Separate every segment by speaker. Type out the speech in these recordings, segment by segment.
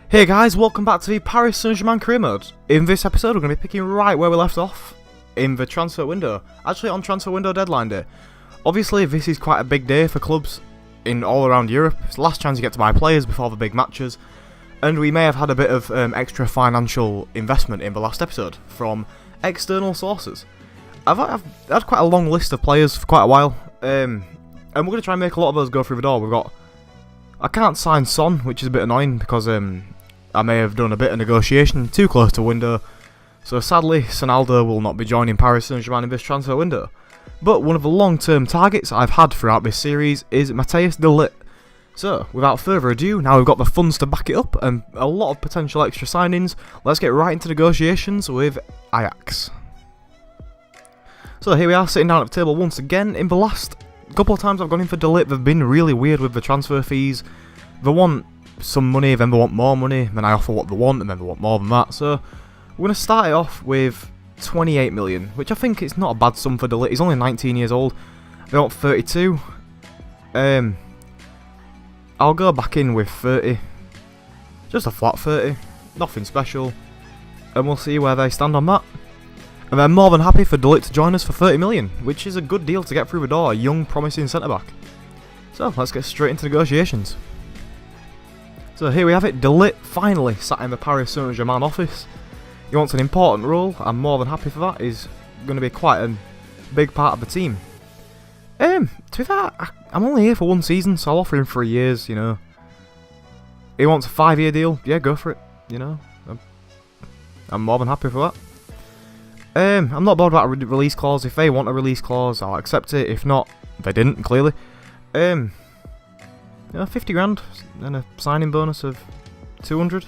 Speaker 1: Hey guys, welcome back to the Paris Saint-Germain career mode. In this episode we're going to be picking right where we left off in the transfer window. Actually on transfer window deadline day. Obviously this is quite a big day for clubs in all around Europe. It's the last chance you get to buy players before the big matches. And we may have had a bit of extra financial investment in the last episode from external sources. I've had quite a long list of players for quite a while. And we're going to try and make a lot of those go through the door. I can't sign Son, which is a bit annoying because I may have done a bit of negotiation too close to window. So sadly, Sonaldo will not be joining Paris Saint-Germain in this transfer window. But one of the long-term targets I've had throughout this series is Matthijs de Ligt. So, without further ado, now we've got the funds to back it up and a lot of potential extra signings, let's get right into negotiations with Ajax. So here we are sitting down at the table once again. In the last couple of times I've gone in for de Ligt, they've been really weird with the transfer fees. They want some money, then they want more money, then I offer what they want, and then they want more than that. So we're going to start it off with 28 million, which I think is not a bad sum for de Ligt. He's only 19 years old. They want 32. I'll go back in with 30. Just a flat 30. Nothing special. And we'll see where they stand on that. And they're more than happy for de Ligt to join us for 30 million, which is a good deal to get through the door. A young, promising centre-back. So let's get straight into negotiations. So here we have it, de Ligt finally sat in the Paris Saint-Germain office. He wants an important role, I'm more than happy for that. He's going to be quite a big part of the team. To be fair, I'm only here for one season, so I'll offer him 3 years, you know. He wants a 5-year deal, yeah, go for it, you know. I'm more than happy for that. I'm not bothered about a release clause. If they want a release clause, I'll accept it. If not, they didn't, clearly. 50 grand and a signing bonus of 200.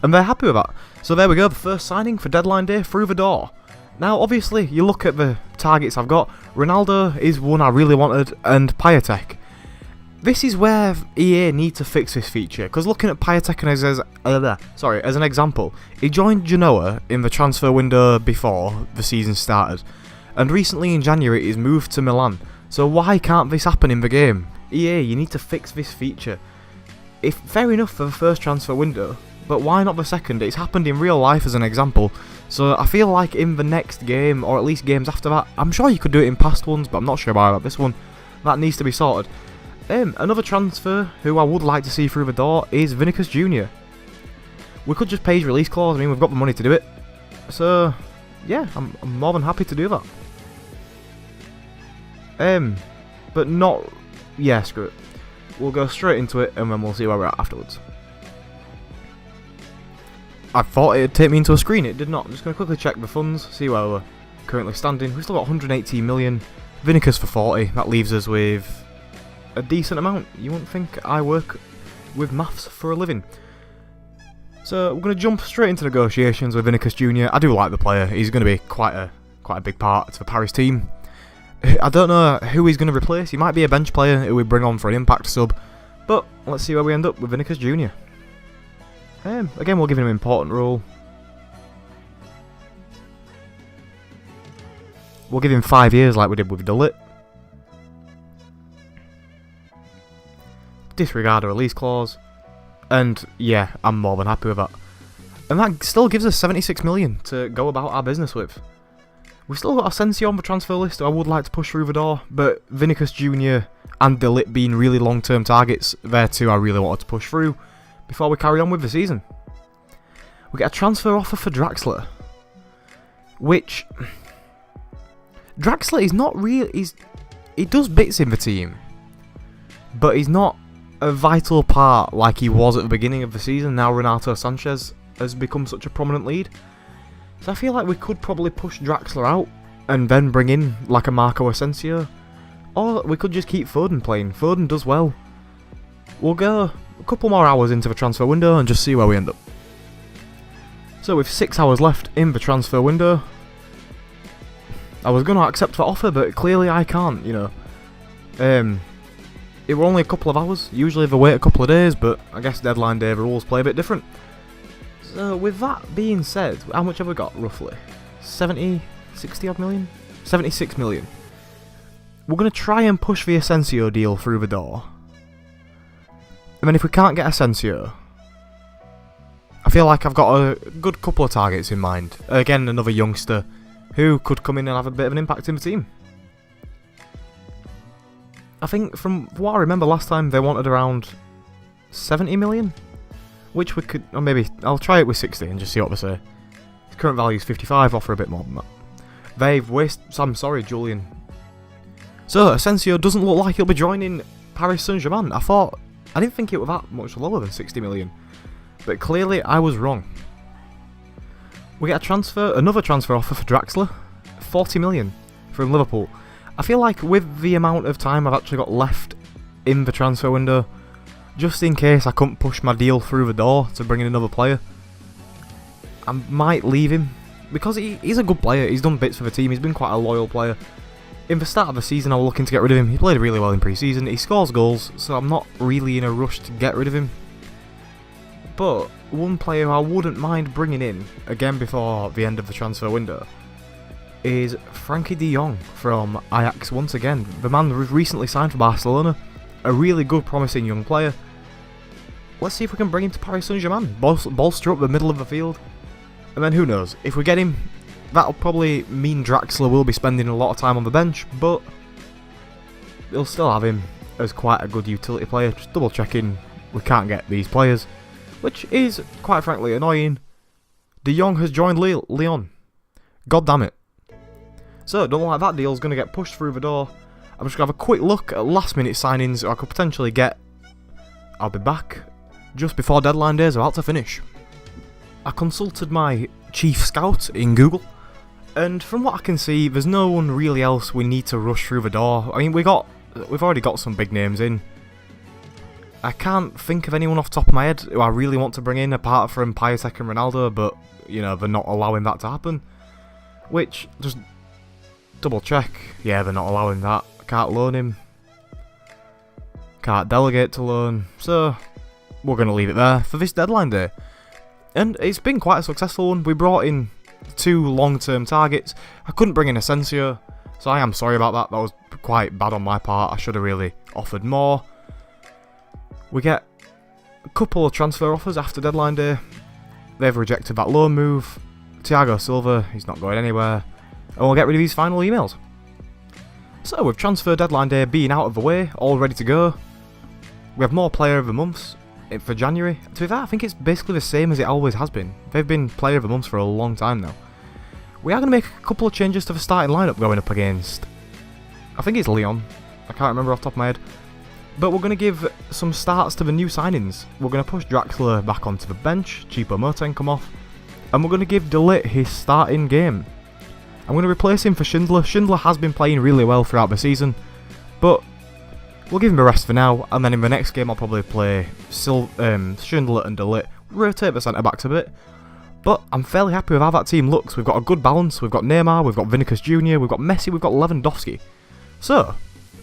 Speaker 1: And they're happy with that. So there we go, the first signing for deadline day through the door. Now obviously, you look at the targets I've got, Ronaldo is one I really wanted, and Piatek. This is where EA need to fix this feature, because looking at Piatek as an example, he joined Genoa in the transfer window before the season started, and recently in January he's moved to Milan. So why can't this happen in the game? EA, you need to fix this feature. Fair enough for the first transfer window, but why not the second? It's happened in real life as an example. So I feel like in the next game, or at least games after that, I'm sure you could do it in past ones, but I'm not sure about this one. That needs to be sorted. Another transfer who I would like to see through the door is Vinicius Jr. We could just pay his release clause, I mean we've got the money to do it. So yeah, I'm more than happy to do that. But not... yeah, screw it. We'll go straight into it and then we'll see where we're at afterwards. I thought it'd take me into a screen, it did not. I'm just going to quickly check the funds, see where we're currently standing. We've still got 118 million. Vinicius for 40, that leaves us with a decent amount. You wouldn't think I work with maths for a living. So we're going to jump straight into negotiations with Vinicius Jr. I do like the player, he's going to be quite a big part to the Paris team. I don't know who he's going to replace. He might be a bench player who we bring on for an impact sub. But let's see where we end up with Vinicius Jr. Again, we'll give him an important role. We'll give him 5 years like we did with de Ligt. Disregard a release clause. And yeah, I'm more than happy with that. And that still gives us 76 million to go about our business with. We've still got Asensio on the transfer list who I would like to push through the door, but Vinicius Jr. and de Ligt being really long-term targets, there too I really wanted to push through before we carry on with the season. We get a transfer offer for Draxler, which... Draxler is not real... he does bits in the team, but he's not a vital part like he was at the beginning of the season. Now Renato Sanchez has become such a prominent lead. So I feel like we could probably push Draxler out and then bring in like a Marco Asensio. Or we could just keep Foden playing. Foden does well. We'll go a couple more hours into the transfer window and just see where we end up. So with 6 hours left in the transfer window, I was going to accept that offer, but clearly I can't, you know. It were only a couple of hours. Usually they wait a couple of days, but I guess deadline day rules play a bit different. So with that being said, how much have we got roughly? 60 odd million? 76 million. We're going to try and push the Asensio deal through the door. I mean, if we can't get Asensio, I feel like I've got a good couple of targets in mind. Again, another youngster who could come in and have a bit of an impact in the team. I think from what I remember last time, they wanted around 70 million, which we could, or maybe I'll try it with 60 and just see what they say. His current value is 55, offer a bit more than that. They've wasted, I'm sorry, Julian. So, Asensio doesn't look like he'll be joining Paris Saint-Germain. I didn't think it was that much lower than 60 million. But clearly, I was wrong. We get another transfer offer for Draxler. 40 million from Liverpool. I feel like with the amount of time I've actually got left in the transfer window, just in case I couldn't push my deal through the door to bring in another player, I might leave him. Because he's a good player, he's done bits for the team, he's been quite a loyal player. In the start of the season I was looking to get rid of him, he played really well in pre-season, he scores goals, so I'm not really in a rush to get rid of him. But one player I wouldn't mind bringing in, again before the end of the transfer window, is Frankie de Jong from Ajax once again. The man recently signed for Barcelona, a really good promising young player. Let's see if we can bring him to Paris Saint-Germain, bolster up the middle of the field. And then who knows, if we get him, that'll probably mean Draxler will be spending a lot of time on the bench, but they'll still have him as quite a good utility player. Just double checking we can't get these players, which is quite frankly annoying. De Jong has joined Lyon. God damn it. So, don't look like that deal's going to get pushed through the door. I'm just going to have a quick look at last minute signings I could potentially get. I'll be back just before deadline day is about to finish. I consulted my chief scout in Google, and from what I can see, there's no one really else we need to rush through the door. I mean, we've already got some big names in. I can't think of anyone off the top of my head who I really want to bring in apart from Piatek and Ronaldo, but, you know, they're not allowing that to happen. Which, just double check. Yeah, they're not allowing that. I can't loan him. Can't delegate to loan. So, we're going to leave it there for this deadline day. And it's been quite a successful one. We brought in 2 long-term targets. I couldn't bring in Asensio, so I am sorry about that. That was quite bad on my part. I should have really offered more. We get a couple of transfer offers after deadline day. They've rejected that loan move. Thiago Silva, he's not going anywhere. And we'll get rid of these final emails. So with transfer deadline day being out of the way, all ready to go, we have more player of the months for January. To be fair, I think it's basically the same as it always has been. They've been player of the month for a long time now. We are going to make a couple of changes to the starting lineup going up against, I think it's Lyon. I can't remember off the top of my head. But we're going to give some starts to the new signings. We're going to push Draxler back onto the bench, Chipo Moting come off, and we're going to give De Ligt his starting game. I'm going to replace him for Schindler. Schindler has been playing really well throughout the season, but we'll give him a rest for now, and then in the next game I'll probably play Schindler and De Ligt, rotate the centre-backs a bit. But I'm fairly happy with how that team looks. We've got a good balance, we've got Neymar, we've got Vinicius Jr., we've got Messi, we've got Lewandowski. So,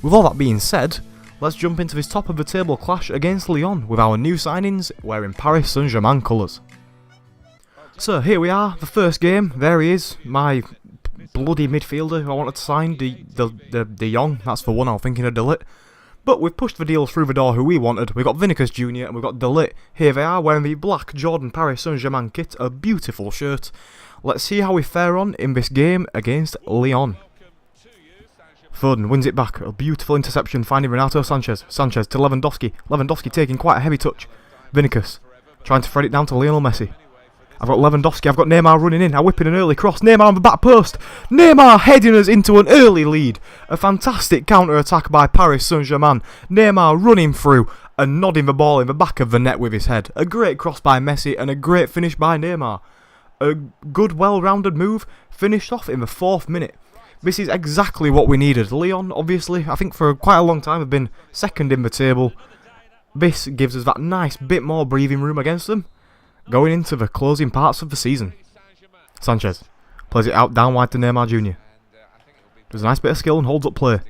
Speaker 1: with all that being said, let's jump into this top of the table clash against Lyon with our new signings wearing Paris Saint-Germain colours. So here we are, the first game. There he is, my bloody midfielder who I wanted to sign, De Jong. That's for one, I was thinking of De Ligt. But we've pushed the deals through the door who we wanted. We've got Vinicius Jr. and we've got De Ligt. Here they are, wearing the black Jordan Paris Saint-Germain kit, a beautiful shirt. Let's see how we fare on in this game against Lyon. Foden wins it back, a beautiful interception, finding Renato Sanchez. Sanchez to Lewandowski. Lewandowski taking quite a heavy touch. Vinicius trying to thread it down to Lionel Messi. I've got Lewandowski, I've got Neymar running in. I whip in an early cross. Neymar on the back post. Neymar heading us into an early lead. A fantastic counter-attack by Paris Saint-Germain. Neymar running through and nodding the ball in the back of the net with his head. A great cross by Messi and a great finish by Neymar. A good, well-rounded move, finished off in the 4th minute. This is exactly what we needed. Lyon, obviously, I think for quite a long time have been second in the table. This gives us that nice bit more breathing room against them, going into the closing parts of the season. Sanchez plays it out down wide to Neymar Jr. Does a nice bit of skill and holds up play.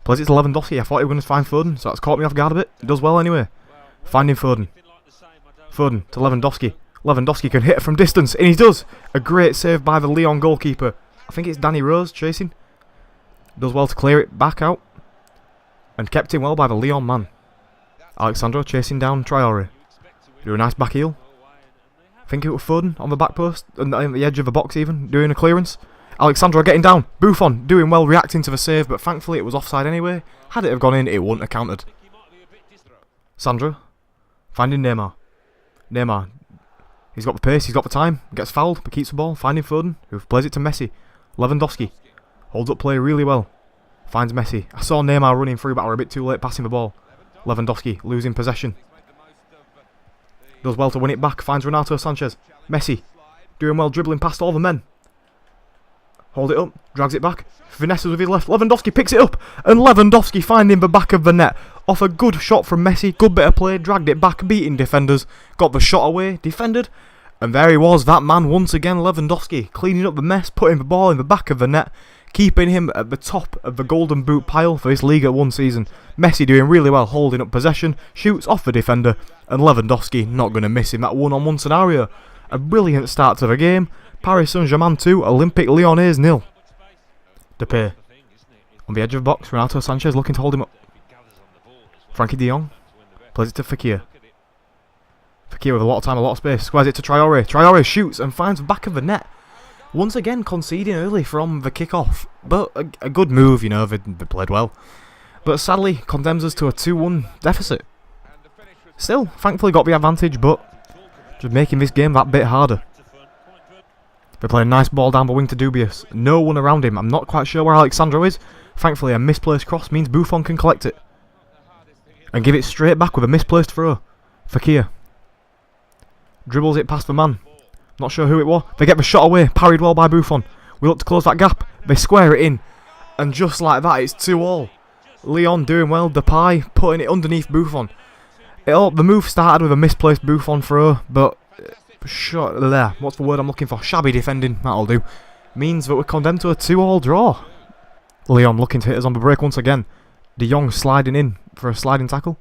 Speaker 1: Plays it to Lewandowski. I thought he was going to find Foden, so that's caught me off guard a bit. It does well anyway. Finding Foden. Foden to Lewandowski. Lewandowski can hit it from distance, and he does. A great save by the Lyon goalkeeper. I think it's Danny Rose chasing. Does well to clear it back out. And kept in well by the Lyon man. Alexandro chasing down Traore. Do a nice back heel. I think it was Foden on the back post, and on the edge of the box even, doing a clearance. Alexandro getting down. Buffon doing well, reacting to the save, but thankfully it was offside anyway. Had it have gone in, it wouldn't have counted. Sandro finding Neymar. Neymar, he's got the pace, he's got the time, gets fouled, but keeps the ball. Finding Foden, who plays it to Messi. Lewandowski holds up play really well. Finds Messi. I saw Neymar running through, but I were a bit too late passing the ball. Lewandowski losing possession. Does well to win it back. Finds Renato Sanchez. Messi doing well, dribbling past all the men. Hold it up. Drags it back. Finesses with his left. Lewandowski picks it up. And Lewandowski finding the back of the net. Off a good shot from Messi. Good bit of play. Dragged it back. Beating defenders. Got the shot away. Defended. And there he was. That man once again. Lewandowski cleaning up the mess. Putting the ball in the back of the net. Keeping him at the top of the golden boot pile for this Liga 1 season. Messi doing really well, holding up possession, shoots off the defender, and Lewandowski not going to miss him that one-on-one scenario. A brilliant start to the game. Paris Saint-Germain 2, Olympique Lyonnais 0. Depay. On the edge of the box, Renato Sanchez looking to hold him up. Frankie de Jong plays it to Fekir. Fekir with a lot of time, a lot of space. Squares it to Traore. Traore shoots and finds the back of the net. Once again conceding early from the kick-off, but a good move, you know, they played well. But sadly, condemns us to a 2-1 deficit. Still, thankfully got the advantage, but just making this game that bit harder. They play a nice ball down the wing to Dubious. No one around him. I'm not quite sure where Alexandro is. Thankfully, a misplaced cross means Buffon can collect it. And give it straight back with a misplaced throw. Fekir dribbles it past the man. Not sure who it was. They get the shot away. Parried well by Buffon. We look to close that gap. They square it in. And just like that, it's 2-2. Lyon doing well. Depay putting it underneath Buffon. The move started with a misplaced Buffon throw, but shot there. What's the word I'm looking for? Shabby defending. That'll do. Means that we're condemned to a 2-2 draw. Lyon looking to hit us on the break once again. De Jong sliding in for a sliding tackle.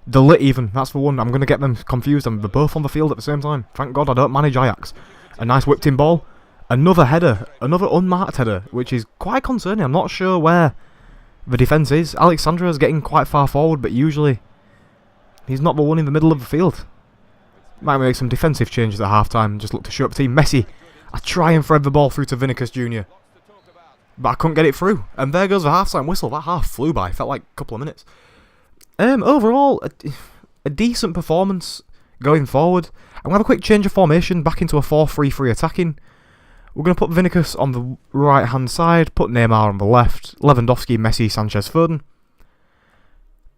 Speaker 1: De Ligt even, that's the one. I'm going to get them confused. They're both on the field at the same time. Thank God I don't manage Ajax. A nice whipped in ball. Another header. Another unmarked header, which is quite concerning. I'm not sure where the defence is. Alexandra is getting quite far forward, but usually he's not the one in the middle of the field. Might make some defensive changes at half-time. Just look to show up the team. Messi. I try and thread the ball through to Vinicius Jr. But I couldn't get it through. And there goes the half-time whistle. That half flew by. Felt like a couple of minutes. Overall, a decent performance going forward. I'm going to have a quick change of formation back into a 4-3-3 attacking. We're going to put Vinicius on the right-hand side, put Neymar on the left, Lewandowski, Messi, Sanchez, Foden.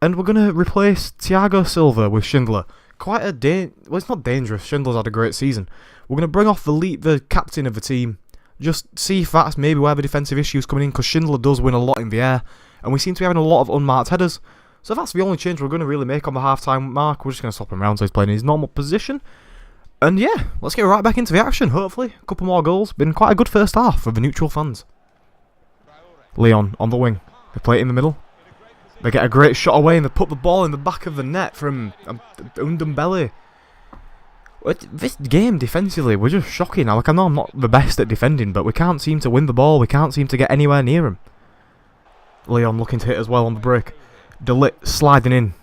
Speaker 1: And we're going to replace Thiago Silva with Schindler. Quite a well, it's not dangerous. Schindler's had a great season. We're going to bring off the captain of the team. Just see if that's maybe where the defensive issues coming in, because Schindler does win a lot in the air. And we seem to be having a lot of unmarked headers. So that's the only change we're going to really make on the half-time mark. We're just going to swap him around so he's playing in his normal position. And yeah, let's get right back into the action, hopefully. A couple more goals. Been quite a good first half for the neutral fans. Lyon on the wing. They play it in the middle. They get a great shot away and they put the ball in the back of the net from Ndombele. This game defensively, we're just shocking. Like, I know I'm not the best at defending, but we can't seem to win the ball. We can't seem to get anywhere near him. Lyon looking to hit as well on the break. De Ligt sliding in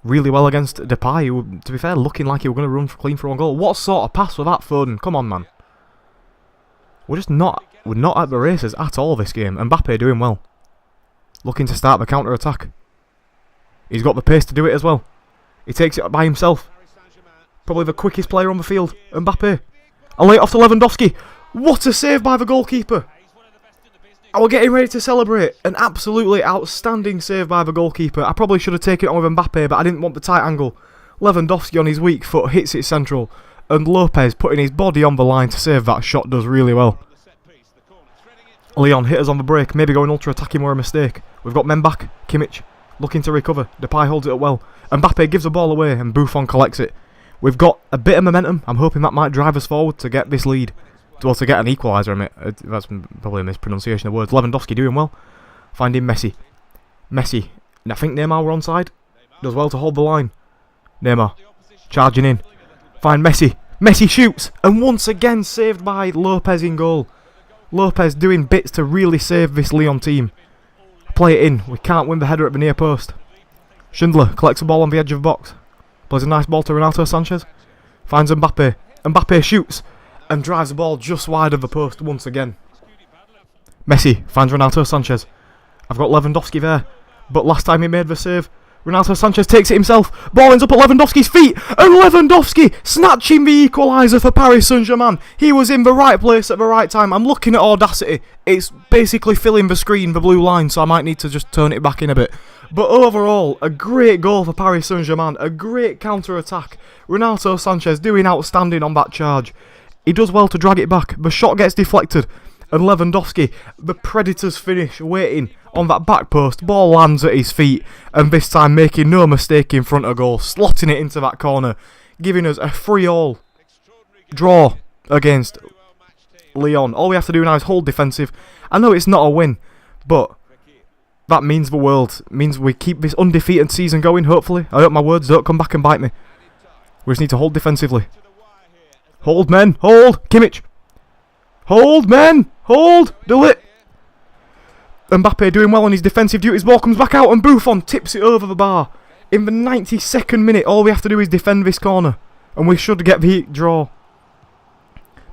Speaker 1: really well against Depay, who, to be fair, looking like he was going to run clean for one goal. What sort of pass was that, Foden? Come on, man. We're not at the races at all this game. Mbappe doing well. Looking to start the counter-attack. He's got the pace to do it as well. He takes it by himself. Probably the quickest player on the field. Mbappe. I'll lay it off to Lewandowski. What a save by the goalkeeper. I was getting ready to celebrate. An absolutely outstanding save by the goalkeeper. I probably should have taken it on with Mbappe, but I didn't want the tight angle. Lewandowski on his weak foot hits it central. And Lopez putting his body on the line to save that shot does really well. Lyon hit us on the break. Maybe going ultra-attacking were a mistake. We've got men back. Kimmich looking to recover. Depay holds it up well. Mbappe gives the ball away and Buffon collects it. We've got a bit of momentum. I'm hoping that might drive us forward to get this lead. Well, to get an equaliser, I mean, that's probably a mispronunciation of words. Lewandowski doing well. Finding Messi. Messi. And I think Neymar were onside. Does well to hold the line. Neymar. Charging in. Find Messi. Messi shoots. And once again saved by Lopez in goal. Lopez doing bits to really save this Lyon team. Play it in. We can't win the header at the near post. Schindler collects the ball on the edge of the box. Plays a nice ball to Renato Sanchez. Finds Mbappe. Mbappe shoots and drives the ball just wide of the post once again. Messi finds Renato Sanchez. I've got Lewandowski there, but last time he made the save, Renato Sanchez takes it himself. Ball ends up at Lewandowski's feet, and Lewandowski snatching the equaliser for Paris Saint-Germain. He was in the right place at the right time. I'm looking at Audacity. It's basically filling the screen, the blue line, so I might need to just turn it back in a bit. But overall, a great goal for Paris Saint-Germain, a great counter-attack. Renato Sanchez doing outstanding on that charge. He does well to drag it back. The shot gets deflected. And Lewandowski, the Predator's finish, waiting on that back post. Ball lands at his feet. And this time making no mistake in front of goal. Slotting it into that corner. Giving us a 3-3 draw against Lyon. All we have to do now is hold defensive. I know it's not a win. But that means the world. It means we keep this undefeated season going, hopefully. I hope my words don't come back and bite me. We just need to hold defensively. Hold, men. Hold. Kimmich. Hold, men. Hold. De Ligt. Mbappe doing well on his defensive duties. Ball comes back out and Buffon tips it over the bar. In the 92nd minute, all we have to do is defend this corner. And we should get the draw.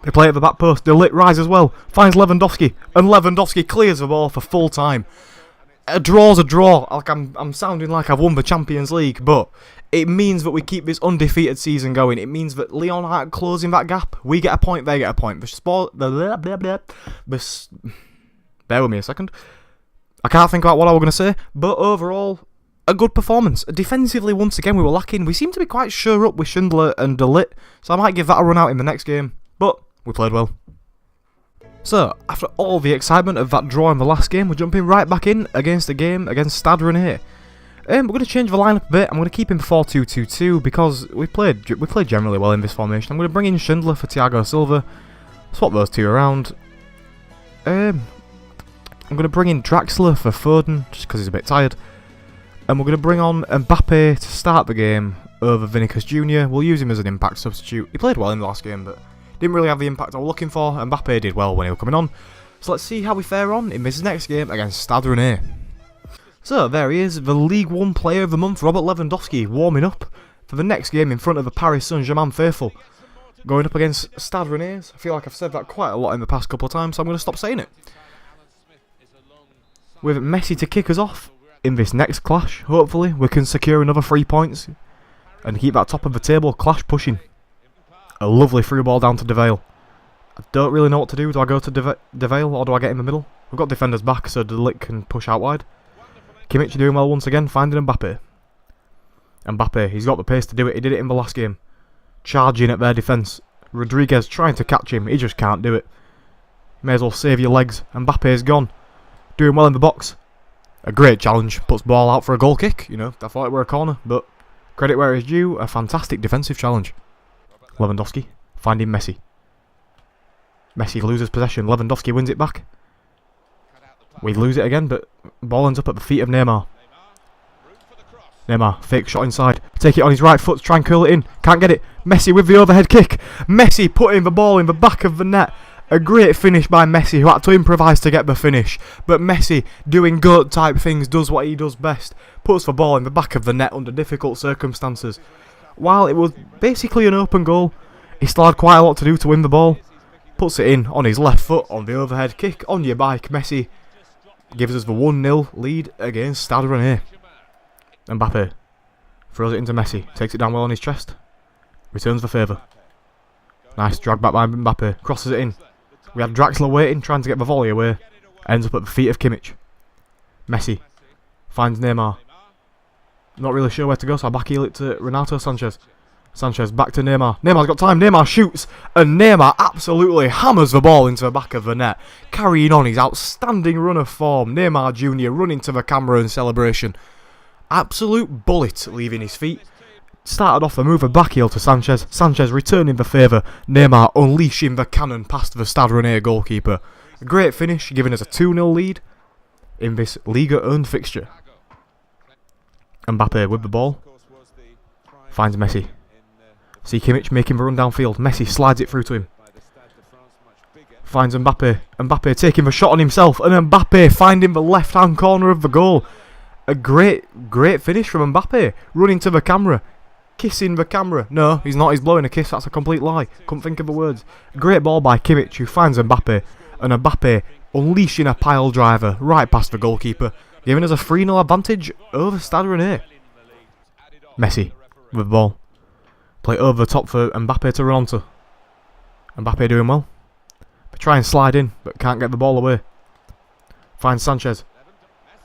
Speaker 1: They play at the back post. De Ligt rises well. Finds Lewandowski. And Lewandowski clears the ball for full time. A draw's a draw. Like I'm sounding like I've won the Champions League, but it means that we keep this undefeated season going. It means that Lyon aren't closing that gap. We get a point, they get a point. Bear with me a second. I can't think about what I was going to say, but overall, a good performance. Defensively, once again, we were lacking. We seem to be quite sure up with Schindler and De Ligt, so I might give that a run out in the next game. But we played well. So, after all the excitement of that draw in the last game, we're jumping right back in against a game against Stade Rennais. We're going to change the lineup a bit. I'm going to keep him 4-2-2-2 because we played generally well in this formation. I'm going to bring in Schindler for Thiago Silva. Swap those two around. I'm going to bring in Draxler for Foden just because he's a bit tired. And we're going to bring on Mbappe to start the game over Vinicius Jr. We'll use him as an impact substitute. He played well in the last game, but didn't really have the impact I was looking for. Mbappe did well when he was coming on. So let's see how we fare on in this next game against Stade Rennais. So there he is, the League One Player of the Month, Robert Lewandowski, warming up for the next game in front of the Paris Saint-Germain faithful. Going up against Stade Rennais. I feel like I've said that quite a lot in the past couple of times, so I'm going to stop saying it. With Messi to kick us off in this next clash, hopefully we can secure another 3 points and keep that top of the table clash pushing. A lovely through ball down to De Vale. I don't really know what to do. Do I go to De Vale or do I get in the middle? We've got defenders back so De Ligt can push out wide. Kimmich doing well once again, finding Mbappe. Mbappe, he's got the pace to do it. He did it in the last game. Charging at their defence. Rodriguez trying to catch him. He just can't do it. May as well save your legs. Mbappe is gone. Doing well in the box. A great challenge. Puts ball out for a goal kick. You know, I thought it were a corner, but credit where it's due. A fantastic defensive challenge. Lewandowski finding Messi. Messi loses possession. Lewandowski wins it back. We lose it again, but ball ends up at the feet of Neymar. Neymar, fake shot inside. Take it on his right foot to try and curl it in. Can't get it. Messi with the overhead kick. Messi putting the ball in the back of the net. A great finish by Messi, who had to improvise to get the finish. But Messi, doing GOAT type things, does what he does best. Puts the ball in the back of the net under difficult circumstances. While it was basically an open goal, he still had quite a lot to do to win the ball. Puts it in on his left foot on the overhead kick. On your bike, Messi gives us the 1-0 lead against Stade Rennais. Mbappe throws it into Messi. Takes it down well on his chest. Returns the favour. Nice drag back by Mbappe. Crosses it in. We had Draxler waiting, trying to get the volley away. Ends up at the feet of Kimmich. Messi finds Neymar. Not really sure where to go, so I back heel it to Renato Sanchez. Sanchez back to Neymar. Neymar's got time. Neymar shoots. And Neymar absolutely hammers the ball into the back of the net. Carrying on his outstanding run of form. Neymar Jr. running to the camera in celebration. Absolute bullet leaving his feet. Started off the move, a back heel to Sanchez. Sanchez returning the favour. Neymar unleashing the cannon past the Stade Rennais goalkeeper. A great finish, giving us a 2-0 lead in this Liga earned fixture. Mbappe with the ball. Finds Messi. See Kimmich making the run downfield. Messi slides it through to him. Finds Mbappe. Mbappe taking the shot on himself. And Mbappe finding the left-hand corner of the goal. A great finish from Mbappe. Running to the camera. Kissing the camera. No, he's not. He's blowing a kiss. That's a complete lie. Couldn't think of the words. Great ball by Kimmich, who finds Mbappe. And Mbappe unleashing a pile driver right past the goalkeeper, giving us a 3-0 advantage over Stade Rennais. Messi with the ball. Play over the top for Mbappe to run onto. Mbappe doing well. They try and slide in, but can't get the ball away. Finds Sanchez.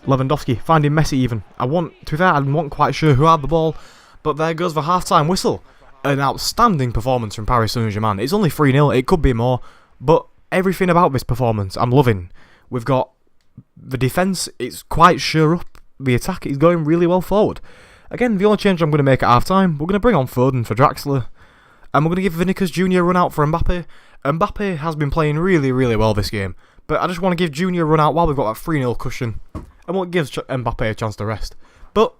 Speaker 1: Lewandowski finding Messi even. To be fair, I'm not quite sure who had the ball, but there goes the half-time whistle. An outstanding performance from Paris Saint-Germain. It's only 3-0, it could be more, but everything about this performance I'm loving. We've got the defence, it's quite sure up. The attack is going really well forward. Again, the only change I'm going to make at half-time, we're going to bring on Foden for Draxler. And we're going to give Vinicius Jr. a run out for Mbappe. Mbappe has been playing really, really well this game. But I just want to give Jr. a run out while we've got that 3-0 cushion. And what gives Mbappe a chance to rest. But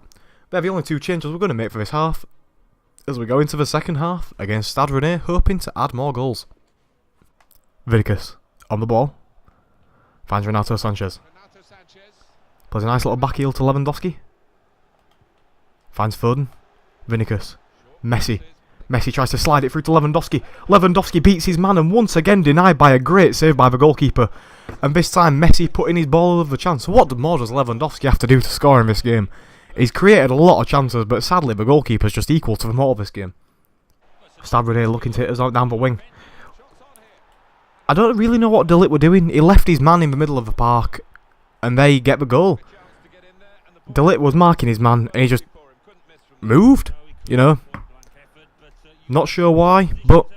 Speaker 1: they're the only two changes we're going to make for this half. As we go into the second half against Stade Rennais, hoping to add more goals. Vinicius on the ball. Finds Renato Sanchez. Plays a nice little back heel to Lewandowski. Finds Foden. Vinicius. Messi. Messi tries to slide it through to Lewandowski. Lewandowski beats his man and once again denied by a great save by the goalkeeper. And this time Messi putting his ball over the chance. What more does Lewandowski have to do to score in this game? He's created a lot of chances, but sadly the goalkeeper's just equal to them all this game. Stade Rennais looking to hit us out down the wing. I don't really know what De Ligt were doing. He left his man in the middle of the park and they get the goal. De Ligt was marking his man and he just moved, you know. Not sure why, but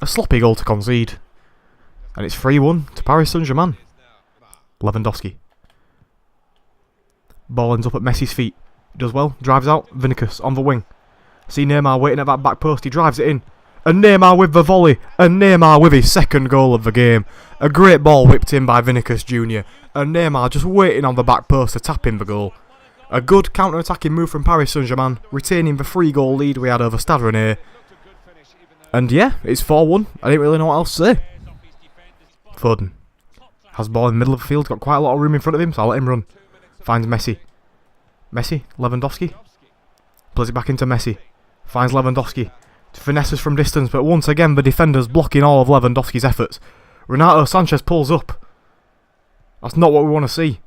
Speaker 1: a sloppy goal to concede. And it's 3-1 to Paris Saint-Germain. Lewandowski. Ball ends up at Messi's feet. He does well, drives out, Vinicius on the wing. See Neymar waiting at that back post, he drives it in. And Neymar with the volley, and Neymar with his second goal of the game. A great ball whipped in by Vinicius Jr. And Neymar just waiting on the back post to tap in the goal. A good counter-attacking move from Paris Saint-Germain, retaining the 3-goal lead we had over Stade Rennais. And yeah, it's 4-1. I didn't really know what else to say. Foden has the ball in the middle of the field, got quite a lot of room in front of him, so I'll let him run. Finds Messi. Messi, Lewandowski. Plays it back into Messi. Finds Lewandowski. Finesses from distance, but once again the defenders blocking all of Lewandowski's efforts. Renato Sanchez pulls up. That's not what we want to see.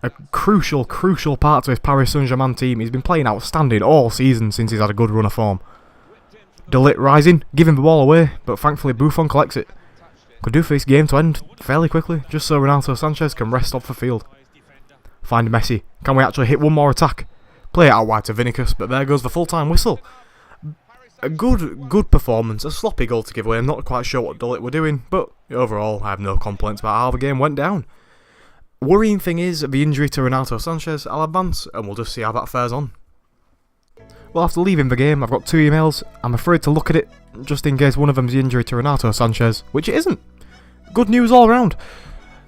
Speaker 1: A crucial part to his Paris Saint-Germain team. He's been playing outstanding all season since he's had a good run of form. De Ligt rising, giving the ball away, but thankfully Buffon collects it. Could do for this game to end fairly quickly, just so Renato Sanchez can rest off the field. Find Messi. Can we actually hit one more attack? Play it out wide to Vinicius, but there goes the full-time whistle. A good performance, a sloppy goal to give away. I'm not quite sure what De Ligt were doing, but overall I have no complaints about how the game went down. Worrying thing is the injury to Renato Sanchez. I'll advance and we'll just see how that fares on. Well, after leaving the game, I've got 2 emails. I'm afraid to look at it, just in case one of them's the injury to Renato Sanchez, which it isn't. Good news all round.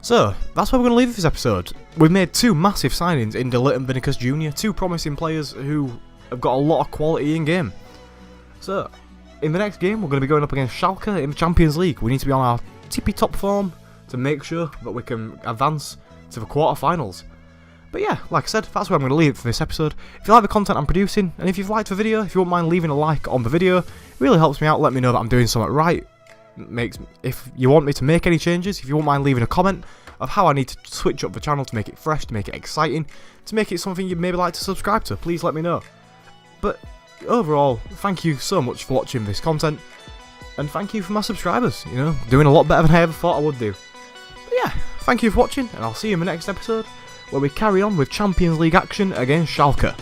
Speaker 1: So, that's where we're going to leave this episode. We've made 2 massive signings in De Ligt and Vinicius Jr., 2 promising players who have got a lot of quality in game. So, in the next game, we're going to be going up against Schalke in the Champions League. We need to be on our tippy-top form to make sure that we can advance to the quarter-finals. But yeah, like I said, that's where I'm going to leave it for this episode. If you like the content I'm producing, and if you've liked the video, if you wouldn't mind leaving a like on the video, it really helps me out, let me know that I'm doing something right. If you want me to make any changes, if you wouldn't mind leaving a comment of how I need to switch up the channel to make it fresh, to make it exciting, to make it something you'd maybe like to subscribe to, please let me know. But overall, thank you so much for watching this content, and thank you for my subscribers, you know, doing a lot better than I ever thought I would do. But yeah, thank you for watching, and I'll see you in the next episode, where we carry on with Champions League action against Schalke.